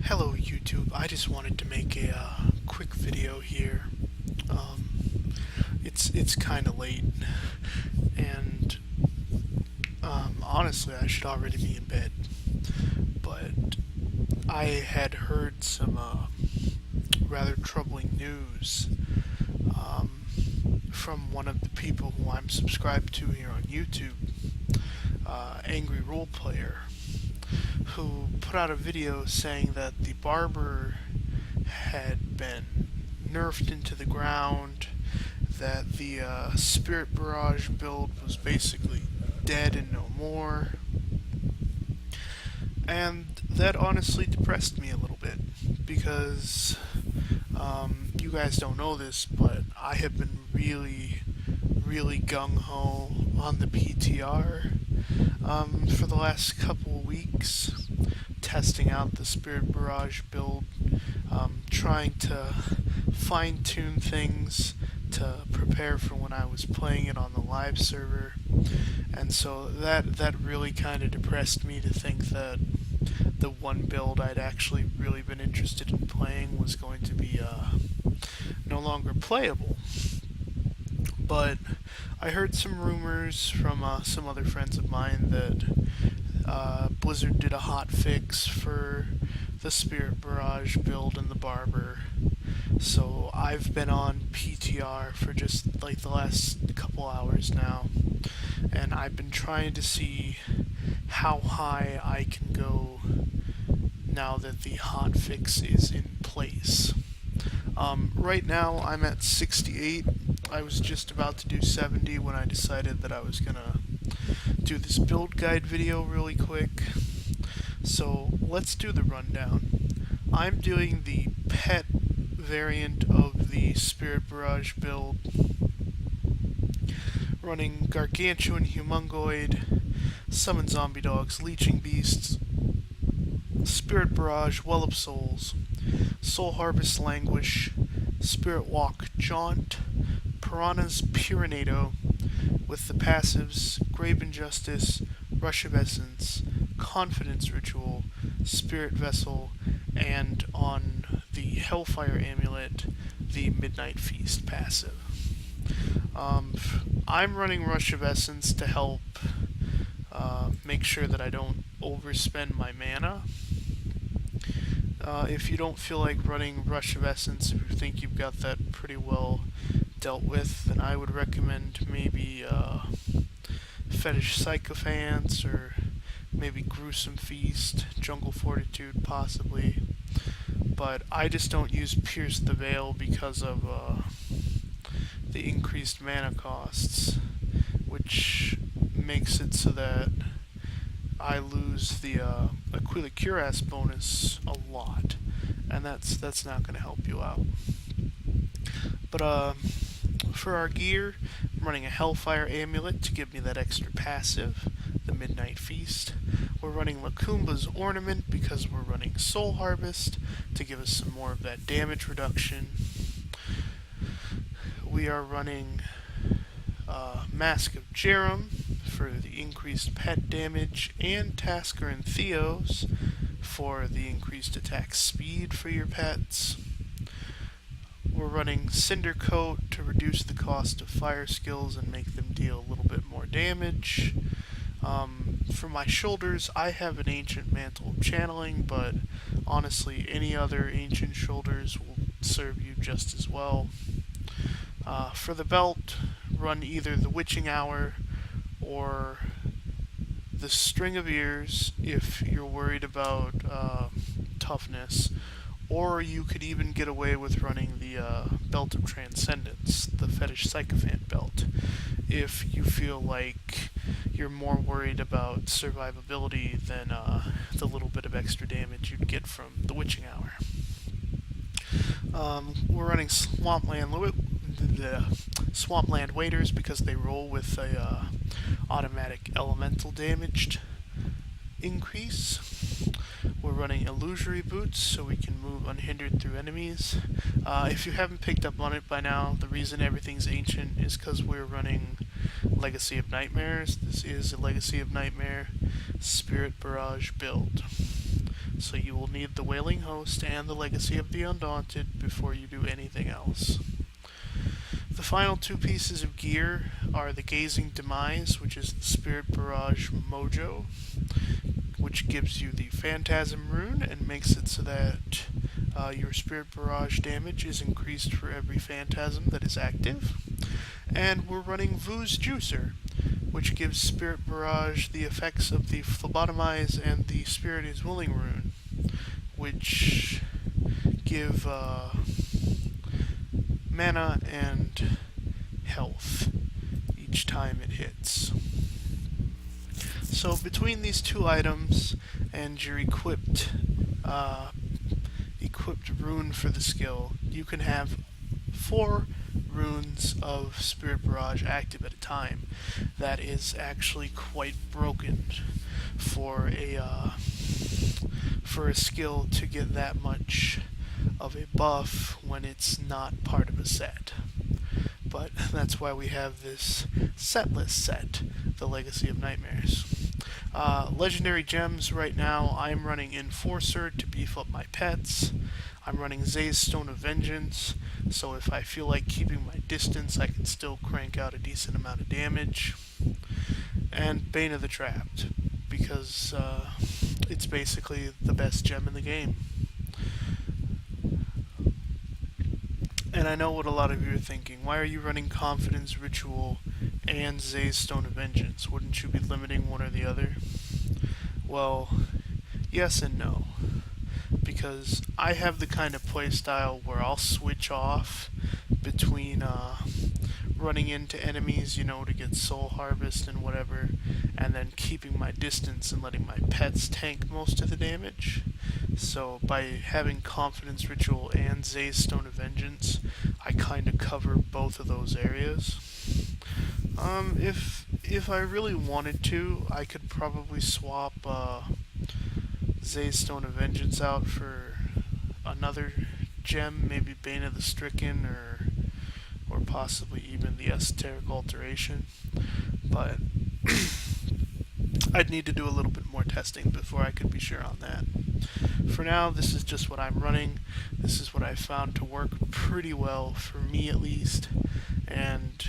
Hello YouTube, I just wanted to make a quick video here. It's kind of late, and honestly I should already be in bed, but I had heard some rather troubling news from one of the people who I'm subscribed to here on YouTube, Angry Role Player, who put out a video saying that the Barber had been nerfed into the ground, that the Spirit Barrage build was basically dead and no more, and that honestly depressed me a little bit, because you guys don't know this, but I have been really gung-ho on the PTR for the last couple of weeks, testing out the Spirit Barrage build, trying to fine-tune things to prepare for when I was playing it on the live server. And so that really kind of depressed me to think that the one build I'd actually really been interested in playing was going to be no longer playable. But I heard some rumors from some other friends of mine that Blizzard did a hot fix for the Spirit Barrage build and the Barber. So I've been on PTR for just like the last couple hours now, and I've been trying to see how high I can go now that the hot fix is in place. Right now I'm at 68. I was just about to do 70 when I decided that I was gonna do this build guide video really quick. So let's do the rundown. I'm doing the pet variant of the Spirit Barrage build, running Gargantuan Humongoid, Summon Zombie Dogs, Leeching Beasts, Spirit Barrage, Well of Souls, Soul Harvest Languish, Spirit Walk Jaunt, Piranha's Pyranado, with the passives Grave Injustice, Rush of Essence, Confidence Ritual, Spirit Vessel, and on the Hellfire Amulet, the Midnight Feast passive. I'm running Rush of Essence to help make sure that I don't overspend my mana. If you don't feel like running Rush of Essence, if you think you've got that pretty well dealt with, then I would recommend maybe Fetish Sycophants, or maybe Gruesome Feast, Jungle Fortitude possibly. But I just don't use Pierce the Veil because of the increased mana costs, which makes it so that I lose the Aquila Cuirass bonus a lot, and that's not going to help you out. But for our gear, I'm running a Hellfire Amulet to give me that extra passive, the Midnight Feast. We're running Lakumba's Ornament because we're running Soul Harvest to give us some more of that damage reduction. We are running Mask of Jerem for the increased pet damage, and Tasker and Theos for the increased attack speed for your pets. We're running Cinder Coat to reduce the cost of fire skills and make them deal a little bit more damage. For my shoulders, I have an Ancient Mantle of Channeling, but honestly, any other Ancient Shoulders will serve you just as well. For the belt, run either the Witching Hour or the String of Ears if you're worried about toughness, or you could even get away with running the Belt of Transcendence, the Fetish Sycophant belt, if you feel like you're more worried about survivability than the little bit of extra damage you'd get from the Witching Hour. We're running Swampland Waiters because they roll with a automatic elemental damaged increase. We're running Illusory Boots so we can move unhindered through enemies. If you haven't picked up on it by now, the reason everything's ancient is because we're running Legacy of Nightmares. This is a Legacy of Nightmare Spirit Barrage build. So you will need the Wailing Host and the Legacy of the Undaunted before you do anything else. The final two pieces of gear are the Gazing Demise, which is the Spirit Barrage Mojo, which gives you the Phantasm rune and makes it so that your Spirit Barrage damage is increased for every Phantasm that is active. And we're running Vu's Juicer, which gives Spirit Barrage the effects of the Phlebotomize and the Spirit is Willing rune, which give mana and health each time it hits. So between these two items and your equipped rune for the skill, you can have 4 runes of Spirit Barrage active at a time. That is actually quite broken for a skill to get that much of a buff when it's not part of a set. But that's why we have this setlist set, the Legacy of Nightmares. Legendary gems right now, I'm running Enforcer to beef up my pets. I'm running Zay's Stone of Vengeance, so if I feel like keeping my distance, I can still crank out a decent amount of damage. And Bane of the Trapped, because it's basically the best gem in the game. And I know what a lot of you are thinking. Why are you running Confidence Ritual and Zay's Stone of Vengeance? Wouldn't you be limiting one or the other? Well, yes and no. Because I have the kind of playstyle where I'll switch off between running into enemies, to get Soul Harvest and whatever, and then keeping my distance and letting my pets tank most of the damage. So by having Confidence Ritual and Zay's Stone of Vengeance, I kind of cover both of those areas. If I really wanted to, I could probably swap Zay's Stone of Vengeance out for another gem, maybe Bane of the Stricken, or possibly even the Esoteric Alteration. But I'd need to do a little bit more testing before I could be sure on that. For now, this is just what I'm running. This is what I've found to work pretty well, for me at least, and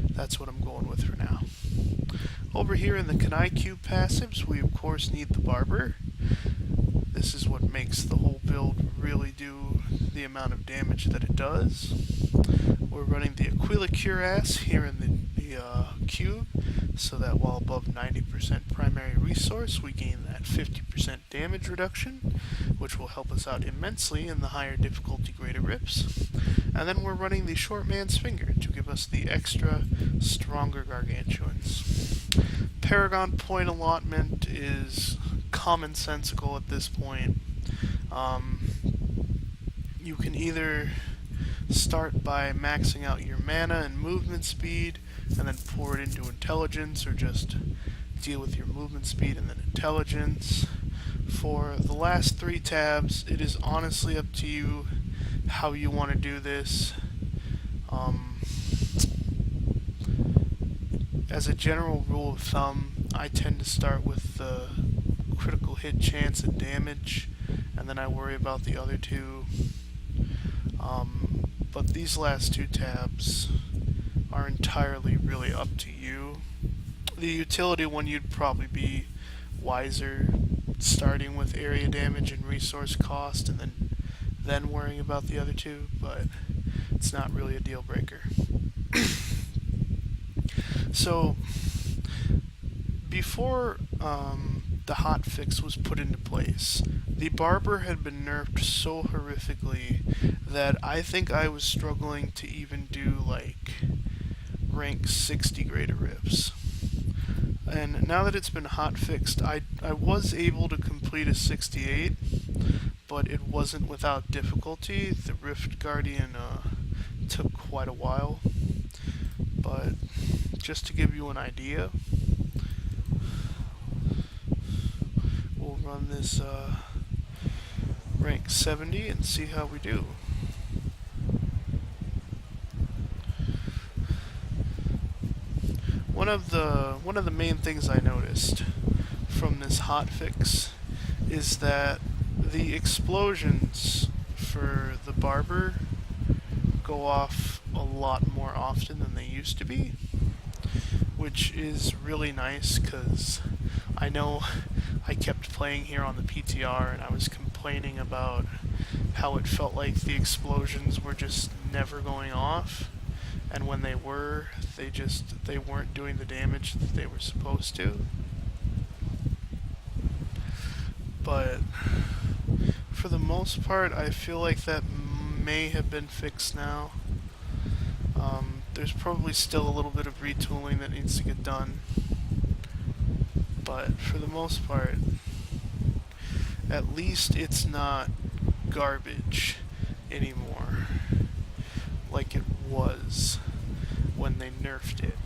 that's what I'm going with for now. Over here in the Kanai Cube passives, we of course need the Barber. This is what makes the whole build really do the amount of damage that it does. We're running the Aquila Cuirass here in the cube, so that while above 90% primary resource, we gain that 50% damage reduction, which will help us out immensely in the higher difficulty Greater Rips. And then we're running the Short Man's Finger to give us the extra stronger Gargantuans. Paragon point allotment is commonsensical at this point. You can either start by maxing out your mana and movement speed, and then pour it into intelligence, or just deal with your movement speed and then intelligence. For the last 3 tabs, it is honestly up to you how you want to do this. As a general rule of thumb, I tend to start with the critical hit chance and damage, and then I worry about the other 2. But these last 2 tabs are entirely really up to you. The utility one, you'd probably be wiser starting with area damage and resource cost, and then worrying about the other 2, but it's not really a deal breaker. So before the hotfix was put into place, the Barber had been nerfed so horrifically that I think I was struggling to even do like rank 60 Greater Rips. And now that it's been hotfixed, I was able to complete a 68, but it wasn't without difficulty. The Rift Guardian took quite a while, but just to give you an idea, we'll run this rank 70 and see how we do. One of the main things I noticed from this hotfix is that the explosions for the Barber go off a lot more often than they used to be, which is really nice because I know I kept playing here on the PTR and I was complaining about how it felt like the explosions were just never going off, and when they were, they weren't doing the damage that they were supposed to. But for the most part, I feel like that may have been fixed now. There's probably still a little bit of retooling that needs to get done, but for the most part, at least it's not garbage anymore like it was when they nerfed it.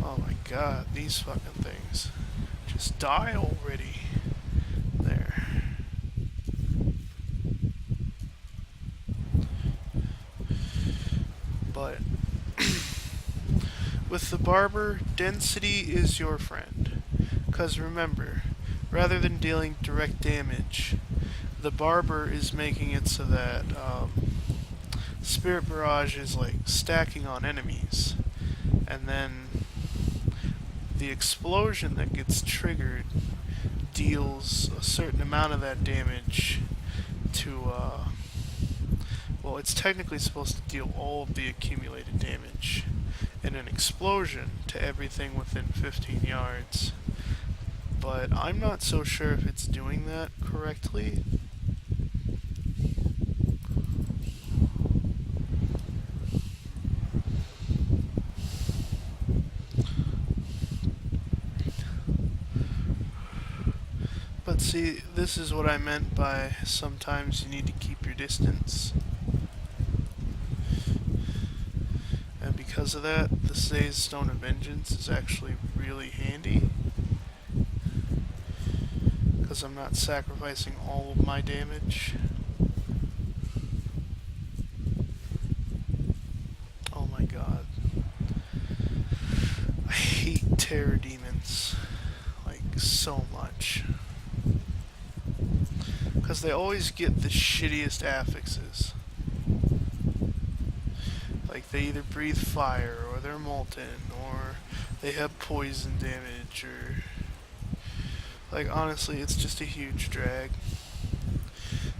Oh my god, these fucking things. Just die already. There. But with the Barber, density is your friend. Because remember, rather than dealing direct damage, the Barber is making it so that Spirit Barrage is like stacking on enemies. And then the explosion that gets triggered deals a certain amount of that damage to, well, it's technically supposed to deal all of the accumulated damage in an explosion to everything within 15 yards. But I'm not so sure if it's doing that correctly. But see, this is what I meant by sometimes you need to keep your distance. And because of that, the Say's Stone of Vengeance is actually really handy. Because I'm not sacrificing all of my damage. Oh my god. I hate terror demons. Like, so much. Because they always get the shittiest affixes. Like, they either breathe fire, or they're molten, or they have poison damage, or... Like, honestly, it's just a huge drag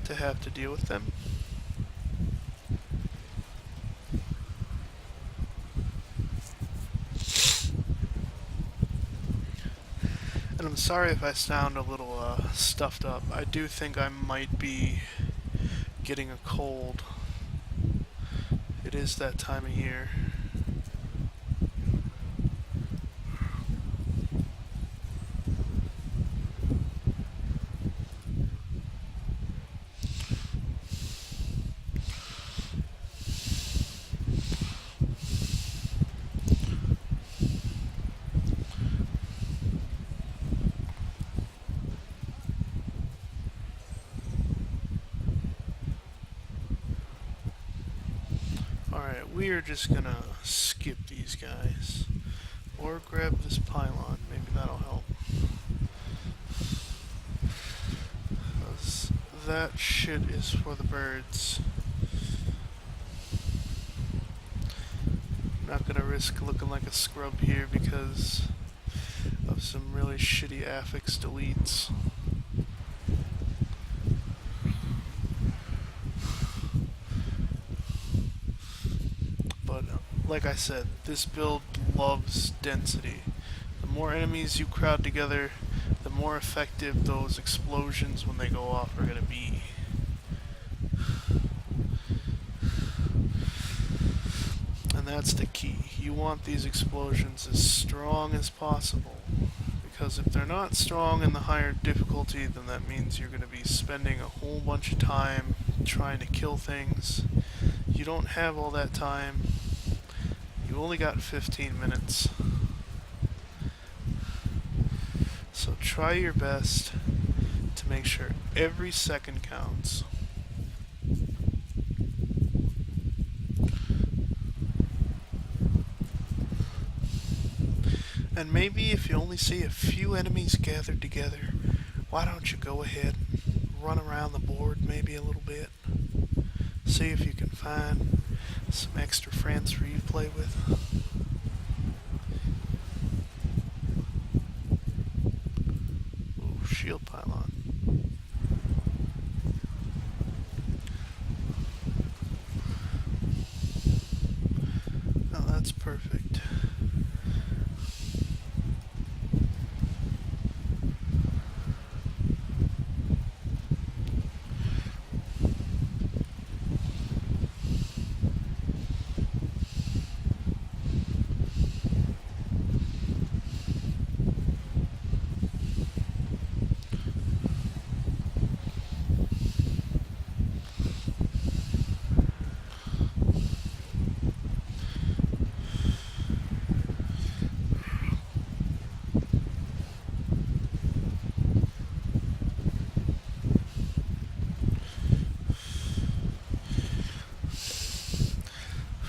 to have to deal with them. And I'm sorry if I sound a little stuffed up. I do think I might be getting a cold. It is that time of year. Alright, we are just gonna skip these guys. Or grab this pylon, maybe that'll help. Because that shit is for the birds. I'm not gonna risk looking like a scrub here because of some really shitty affix deletes. Like I said, this build loves density. The more enemies you crowd together, the more effective those explosions when they go off are going to be. And that's the key. You want these explosions as strong as possible. Because if they're not strong in the higher difficulty, then that means you're going to be spending a whole bunch of time trying to kill things. You don't have all that time. You only got 15 minutes. So try your best to make sure every second counts. And maybe if you only see a few enemies gathered together, why don't you go ahead and run around the board maybe a little bit? See if you can find some extra friends for you to play with. Ooh, shield pylon. Oh, that's perfect.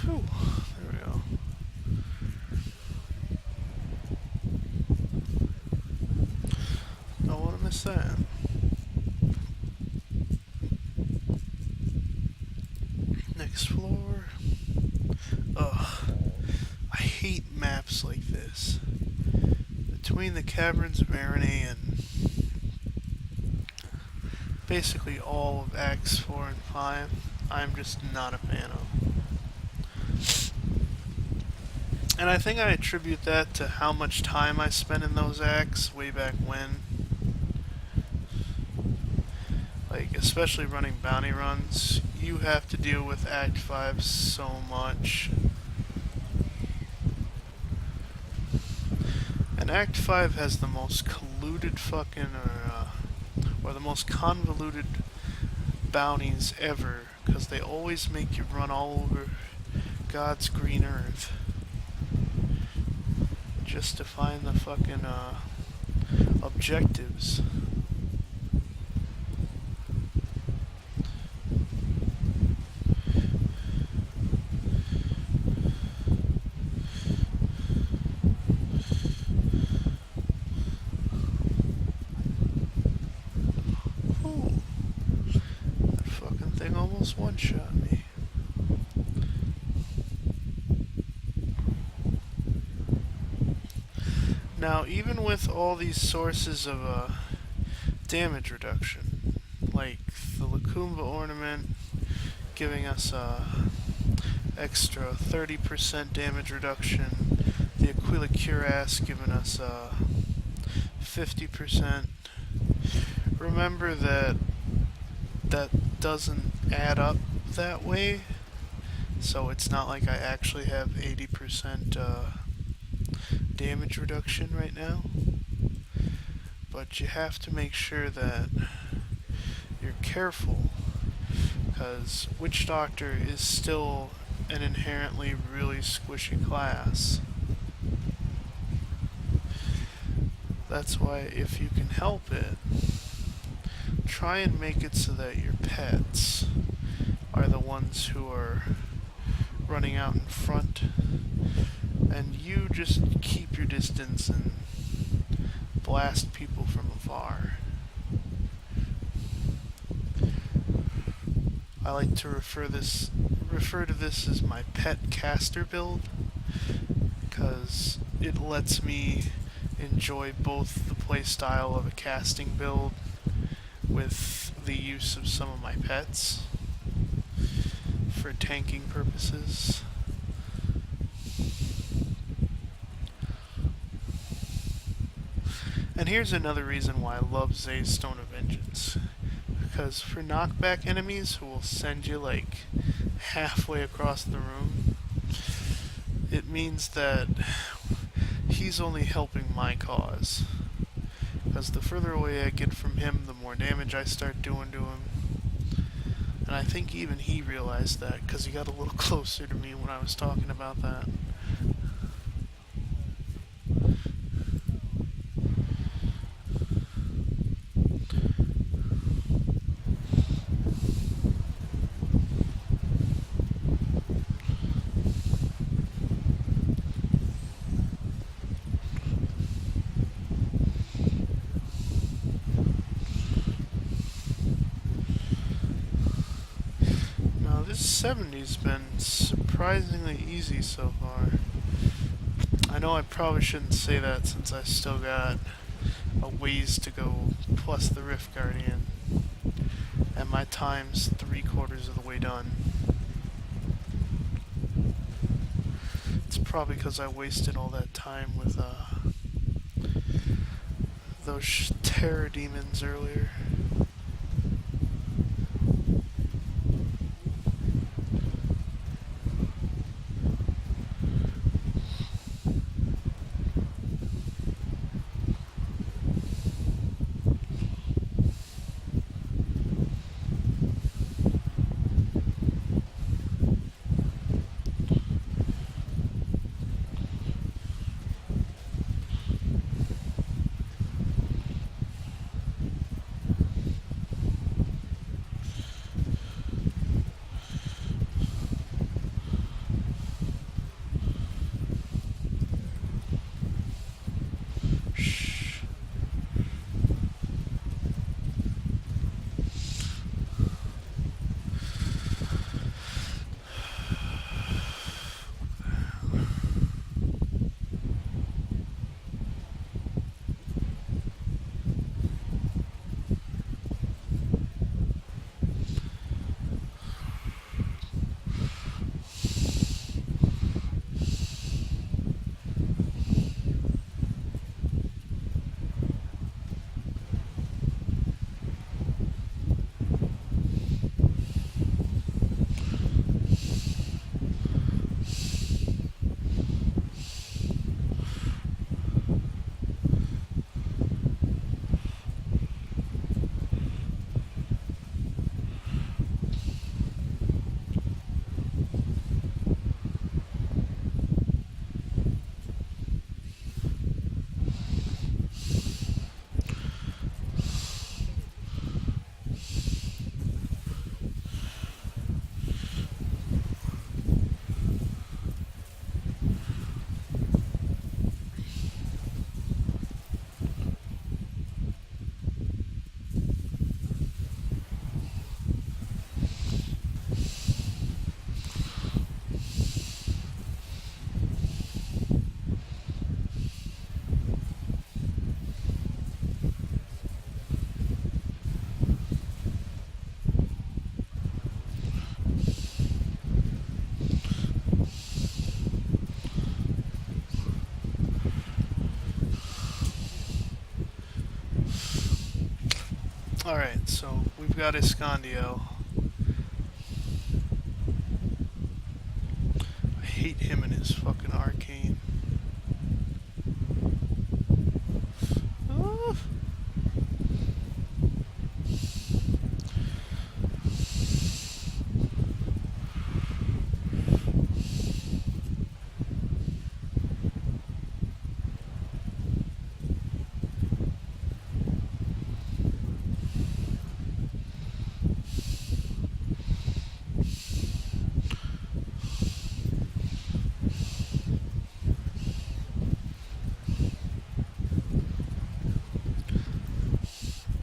Whew, there we go. Don't want to miss that. Next floor. Ugh. I hate maps like this. Between the Caverns of Marinee and basically all of Acts 4 and 5, I'm just not a fan of. And I think I attribute that to how much time I spent in those acts way back when. Like, especially running bounty runs, you have to deal with Act 5 so much. And Act 5 has the most colluded fucking, or the most convoluted bounties ever, because they always make you run all over God's green earth just to find the fucking, objectives. Almost one-shot me. Now, even with all these sources of damage reduction, like the Lacumba ornament giving us extra 30% damage reduction, the Aquila Cuirass giving us 50%, remember that doesn't add up that way, so it's not like I actually have 80% damage reduction right now, but you have to make sure that you're careful, because Witch Doctor is still an inherently really squishy class. That's why, if you can help it, try and make it so that your pets are the ones who are running out in front, and you just keep your distance and blast people from afar. I like to refer to this as my pet caster build, because it lets me enjoy both the playstyle of a casting build with the use of some of my pets for tanking purposes. And here's another reason why I love Zay's Stone of Vengeance. Because for knockback enemies who will send you like halfway across the room, it means that he's only helping my cause. Because the further away I get from him, the more damage I start doing to him. And I think even he realized that, because he got a little closer to me when I was talking about that. 70's been surprisingly easy so far. I know I probably shouldn't say that since I still got a ways to go plus the Rift Guardian, and my time's 3/4 of the way done. It's probably because I wasted all that time with those terror demons earlier. Alright, so we've got Escondio. I hate him and his fucking arcane.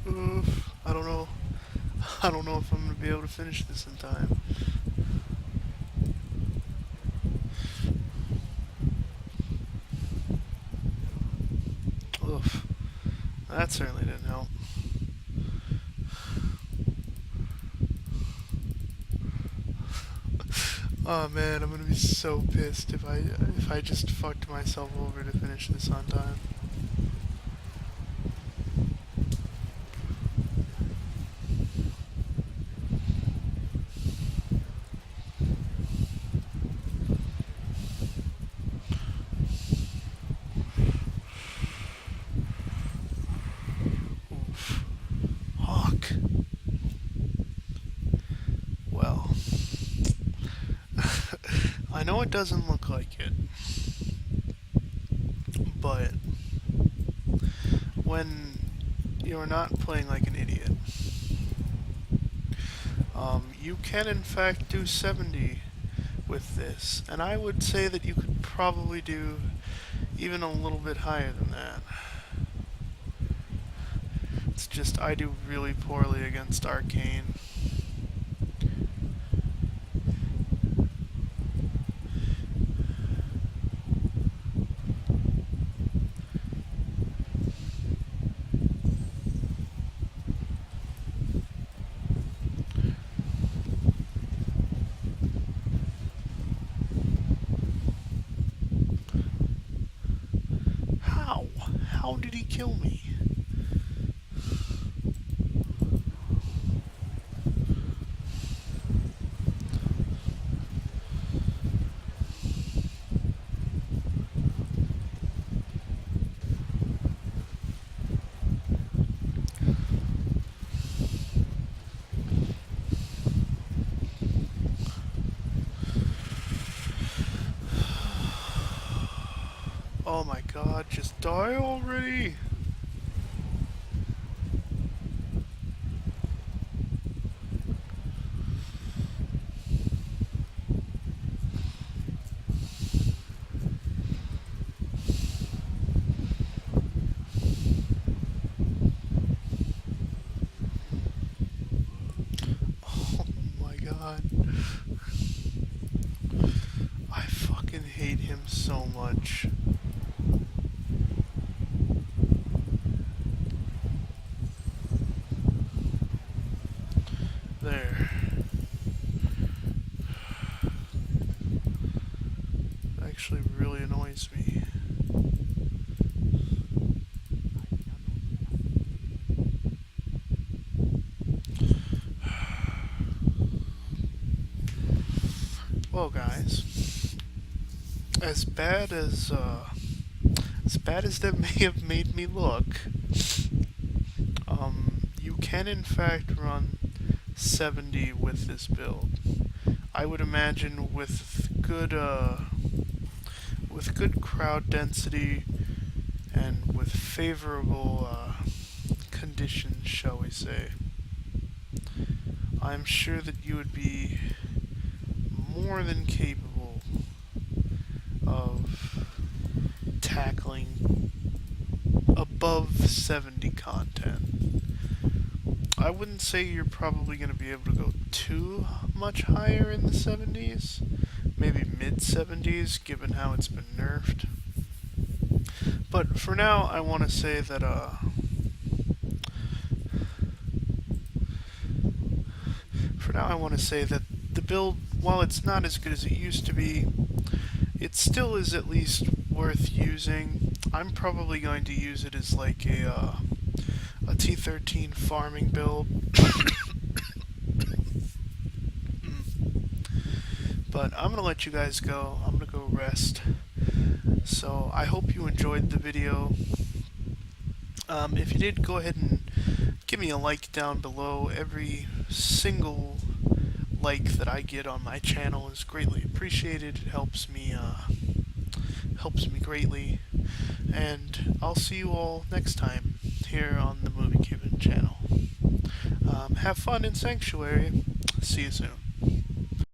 Ooh. I don't know. I don't know if I'm gonna be able to finish this in time. Oof. That certainly didn't help. Oh man, I'm gonna be so pissed if I just fucked myself over to finish this on time. Oof. Hawk. Well, I know it doesn't look like it, but when you're not playing like an idiot, you can in fact do 70 with this, and I would say that you could probably do even a little bit higher than that. It's just I do really poorly against Arcane. he kill me? Oh my god, just die already! Oh my god. I fucking hate him so much. There. Actually really annoys me. Well, guys, as bad as that may have made me look, you can in fact run 70 with this build. I would imagine with good crowd density and with favorable conditions, shall we say, I'm sure that you would be more than capable of tackling above 70 content. I wouldn't say you're probably going to be able to go too much higher in the 70s, maybe mid-70s given how it's been nerfed. But for now, I want to say that the build, while it's not as good as it used to be, it still is at least worth using. I'm probably going to use it as like a T13 farming build. But I'm going to let you guys go. I'm going to go rest. So I hope you enjoyed the video. If you did, go ahead and give me a like down below. Every single like that I get on my channel is greatly appreciated. It helps me greatly. And I'll see you all next time here on the TheMovieCuban channel. Have fun in Sanctuary. See you soon.